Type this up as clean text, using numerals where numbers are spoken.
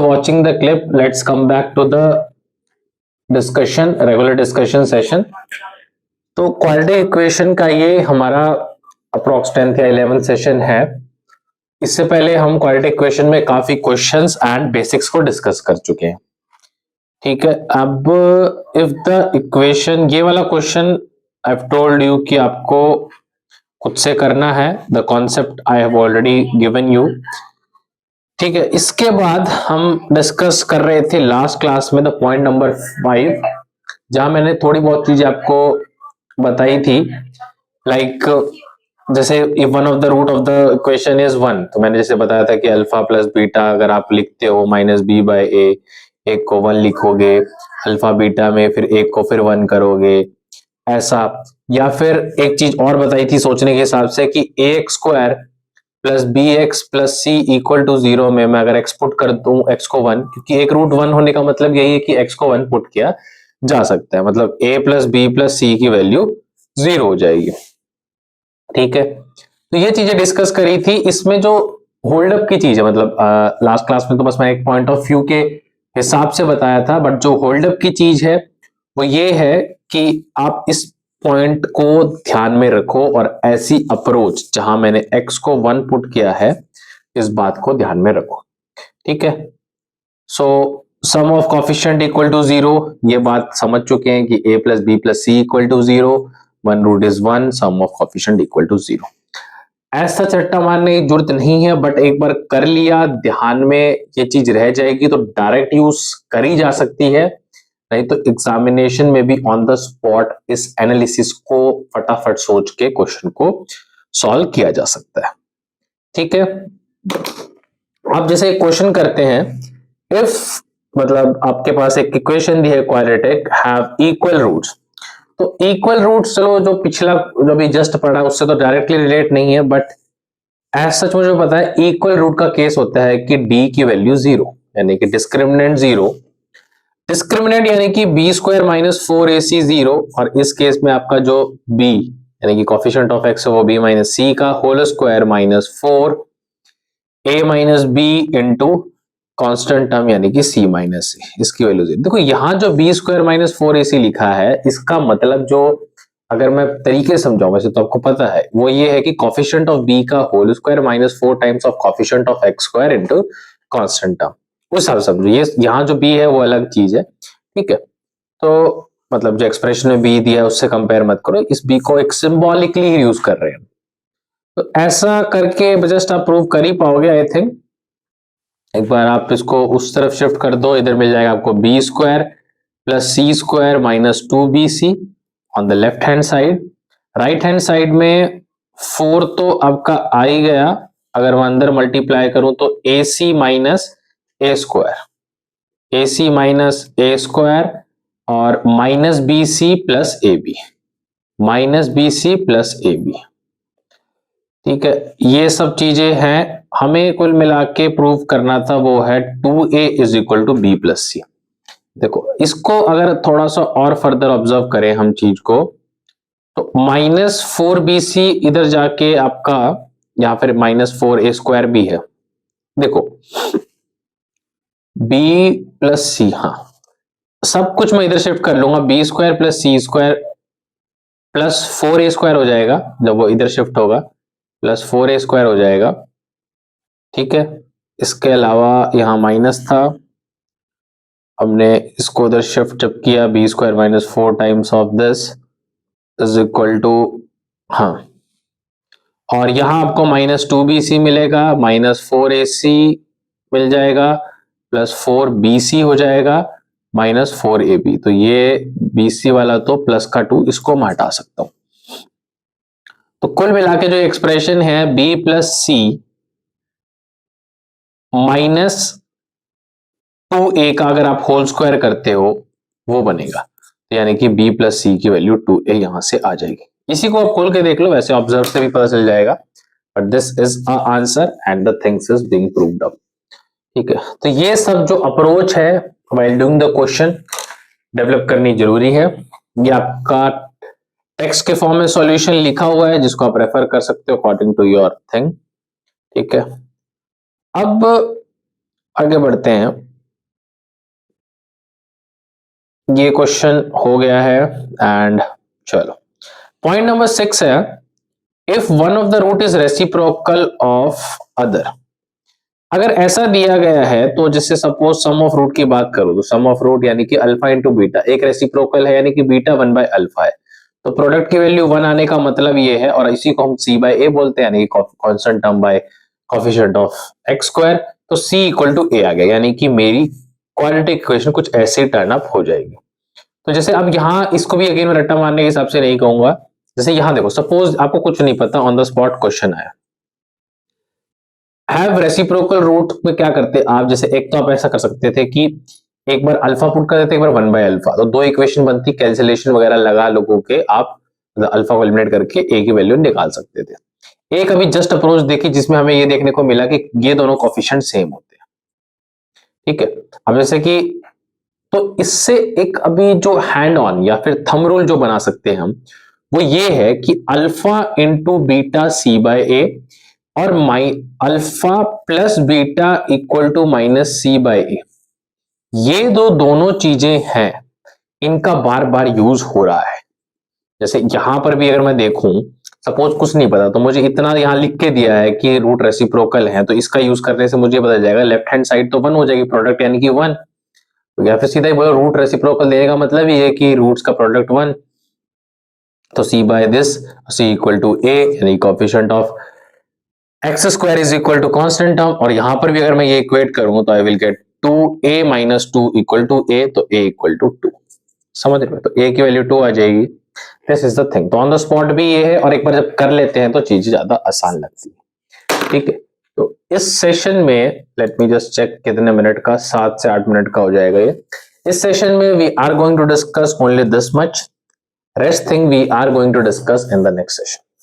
watching the clip, let's come back to the discussion, regular discussion session. तो quadratic equation का ये हमारा approx 10th या 11th session है। इससे पहले हम क्वाड्रेटिक इक्वेशन में काफी क्वेश्चंस एंड बेसिक्स को डिस्कस कर चुके हैं। ठीक है, अब इफ द इक्वेशन, ये वाला question I have told you कि आपको खुद से करना है। The concept I have already given you. ठीक है, इसके बाद हम डिस्कस कर रहे थे लास्ट क्लास में द पॉइंट नंबर 5, जहां मैंने थोड़ी बहुत चीजें आपको बताई थी। लाइक जैसे if one of the root of the equation is 1, तो मैंने जैसे बताया था कि अल्फा प्लस बीटा अगर आप लिखते हो माइनस बी बाय ए, एक को 1 लिखोगे अल्फा बीटा में, फिर एक को फिर 1 करोगे ऐसा। या फिर एक चीज और बताई थी सोचने के हिसाब से कि a x square plus b x plus C equal to 0 में मैं अगर एक्स पुट कर दूं एक्स को 1, क्योंकि एक रूट 1 होने का मतलब यही है कि एक्स को 1 पुट किया जा सकता है, मतलब a प्लस बी प्लस सी की वैल्यू 0 हो जाएगी। ठीक है, तो ये चीजें डिस्कस करी थी। इसमें जो होल्ड अप की चीज है, मतलब लास्ट क्लास में तो बस मैं एक पॉइंट ऑफ व्यू के हिसाब से बताया था, बट जो होल्ड अप की चीज है वो ये है कि आप इस पॉइंट को ध्यान में रखो और ऐसी अप्रोच जहां मैंने x को 1 पुट किया है इस बात को ध्यान में रखो। ठीक है, so sum of coefficient equal to 0, ये बात समझ चुके हैं कि a plus B plus C equal to 0, 1 root is 1, sum of coefficient equal to 0। ऐसा चट्टा मारने की जरूरत नहीं है, बट एक बार कर लिया ध्यान में ये चीज रह जाएगी तो डायरेक्ट यूज करी जा सकती है, नहीं तो एग्जामिनेशन में भी ऑन द स्पॉट इस एनालिसिस को फटाफट सोच के क्वेश्चन को सॉल्व किया जा सकता है। ठीक है, अब जैसे क्वेश्चन करते हैं, इफ मतलब आपके पास एक इक्वेशन दी है क्वाड्रेटिक हैव इक्वल रूट्स, तो इक्वल रूट्स चलो जो पिछला जो भी जस्ट पढ़ा उससे तो डायरेक्टली रिलेट नहीं है, बट एज सच मुझे पता है इक्वल रूट का केस होता है कि डी की वैल्यू 0, यानी कि डिस्क्रिमिनेंट 0, डिस्क्रिमिनेंट यानी कि बी स्क्वायर माइनस 4ac 0, और इस केस में आपका जो b यानी कि कोफिशिएंट ऑफ x है वो b माइनस सी का whole square minus 4a minus B into constant term यानी कि c माइनस ए, इसकी वैल्यू 0। देखो यहां जो b स्क्वायर माइनस 4ac लिखा है, इसका मतलब जो अगर मैं तरीके समझाऊं, वैसे तो आपको पता है, वो ये है कि कोफिशिएंट ऑफ b का whole square minus 4 times of coefficient of x square into constant term. उस हिसाब से समझो, ये यहाँ जो b है वो अलग चीज है। ठीक है, तो मतलब जो एक्सप्रेशन में b दिया है उससे कंपेयर मत करो, इस b को एक सिंबॉलिकली ही यूज कर रहे हैं। तो ऐसा करके जस्ट आप प्रूव कर ही पाओगे आई थिंक। एक बार आप इसको उस तरफ शिफ्ट कर दो, इधर मिल जाएगा आपको B square plus C square minus 2bc on the left hand side. Right hand side में 4 तो आपका आ ही गया, अगर मैं अंदर मल्टीप्लाई करूं तो ac minus A square, ac minus A square और minus B C plus A B, minus B C plus A B. ठीक है, ये सब चीजें हैं, हमें कुल मिला के प्रूव करना था, वो है 2a is equal to b plus c. देखो इसको अगर थोड़ा सा और फर्दर ऑब्जर्व करें हम चीज को, तो माइनस 4bc इधर जाके आपका यहाँ फिर माइनस 4a स्क्वायर भी है। देखो b प्लस सी, हाँ सब कुछ मैं इधर शिफ्ट कर लूंगा, B square plus C square plus 4a square हो जाएगा, जब वो इधर शिफ्ट होगा प्लस 4a स्क्वायर हो जाएगा। ठीक है, इसके अलावा यहाँ माइनस था, हमने इसको उधर शिफ्ट जब किया, B square minus 4 times of this is equal to, हाँ, और यहां आपको माइनस 2bc मिलेगा, माइनस 4ac मिल जाएगा, प्लस 4bc हो जाएगा, माइनस 4ab। तो ये bc वाला तो प्लस का 2, इसको मैं हटा सकता हूं। तो कुल मिला के जो एक्सप्रेशन है b प्लस सी माइनस 2a का अगर आप होल स्क्वायर करते हो वो बनेगा, तो यानी कि b प्लस सी की वैल्यू 2a यहां से आ जाएगी। इसी को आप खोल के देख लो, वैसे ऑब्जर्व से भी पता चल जाएगा, but this is a answer and the things is being proved up. ठीक है, तो ये सब जो अप्रोच है while doing the question develop करनी जरूरी है। ये आपका टेक्स्ट के फॉर्म में सॉल्यूशन लिखा हुआ है, जिसको आप रेफर कर सकते हो अकॉर्डिंग टू योर थिंग। ठीक है, अब आगे बढ़ते हैं। ये क्वेश्चन हो गया है। एंड चलो पॉइंट नंबर 6 है, if one of the root is reciprocal of other. अगर ऐसा दिया गया है तो जैसे सपोज सम ऑफ रूट की बात करो तो सम ऑफ रूट यानी कि अल्फा इंटू बीटा एक रेसिप्रोकल है यानी कि बीटा 1/अल्फा है, तो प्रोडक्ट की वैल्यू 1 आने का मतलब ये है, और इसी को हम c/a बोलते हैं यानी कि constant term by coefficient of x square. तो c इक्वल टू a आ गया, यानी कि मेरी क्वाड्रेटिक इक्वेशन कुछ ऐसे टर्न अप हो जाएगी। तो जैसे अब यहाँ इसको भी अगेन मैं रट्टा मारने के हिसाब से नहीं कहूंगा। जैसे यहाँ देखो सपोज आपको कुछ नहीं पता, ऑन द स्पॉट क्वेश्चन आया, हैव रेसिप्रोकल रूट में क्या करते आप, जैसे एक तो आप ऐसा कर सकते थे कि एक बार अल्फा पुट कर देते, एक बार 1/अल्फा, तो दो इक्वेशन बनती, कैंसिलेशन वगैरह लगा लोगों के आप अल्फा को एलिमिनेट करके ए की वैल्यू निकाल सकते थे। एक अभी जस्ट अप्रोच देखी जिसमें हमें ये देखने को मिला कि ये दोनों कोफिशिएंट सेम होते हैं, ठीक है। अब जैसे कि तो इससे एक अभी जो हैंड ऑन या फिर थंब रूल जो बना सकते हैं हम, वो ये है कि अल्फा इंटू बीटा c/a और alpha plus beta equal to -c/a, ये दोनों चीजें हैं, इनका बार बार यूज हो रहा है। जैसे यहां पर भी अगर मैं देखूं, सपोज कुछ नहीं पता तो मुझे इतना यहां लिख के दिया है कि रूट रेसिप्रोकल है, तो इसका यूज करने से मुझे पता जाएगा लेफ्ट हैंड साइड तो 1 हो जाएगी, प्रोडक्ट यानी कि 1, या फिर सीधा ही बोलो रूट रेसिप्रोकल देने का मतलब ये है कि रूट्स का प्रोडक्ट 1, तो c by this c equal to a यानी coefficient of X square is equal to constant term, और यहां पर भी अगर मैं ये इक्वेट करूं तो I will get 2a - 2 equal to a, तो a इक्वल टू 2, समझ रहे हो, तो a की वैल्यू 2 आ जाएगी। दिस इज द थिंग, तो ऑन द स्पॉट भी ये है, और एक बार जब कर लेते हैं तो चीजें ज्यादा आसान लगती है, ठीक है। तो इस सेशन में लेट मी जस्ट चेक कितने मिनट का, 7 से 8 मिनट का हो जाएगा ये। इस सेशन में we are going to discuss only this much, rest thing we are going to discuss in the next session.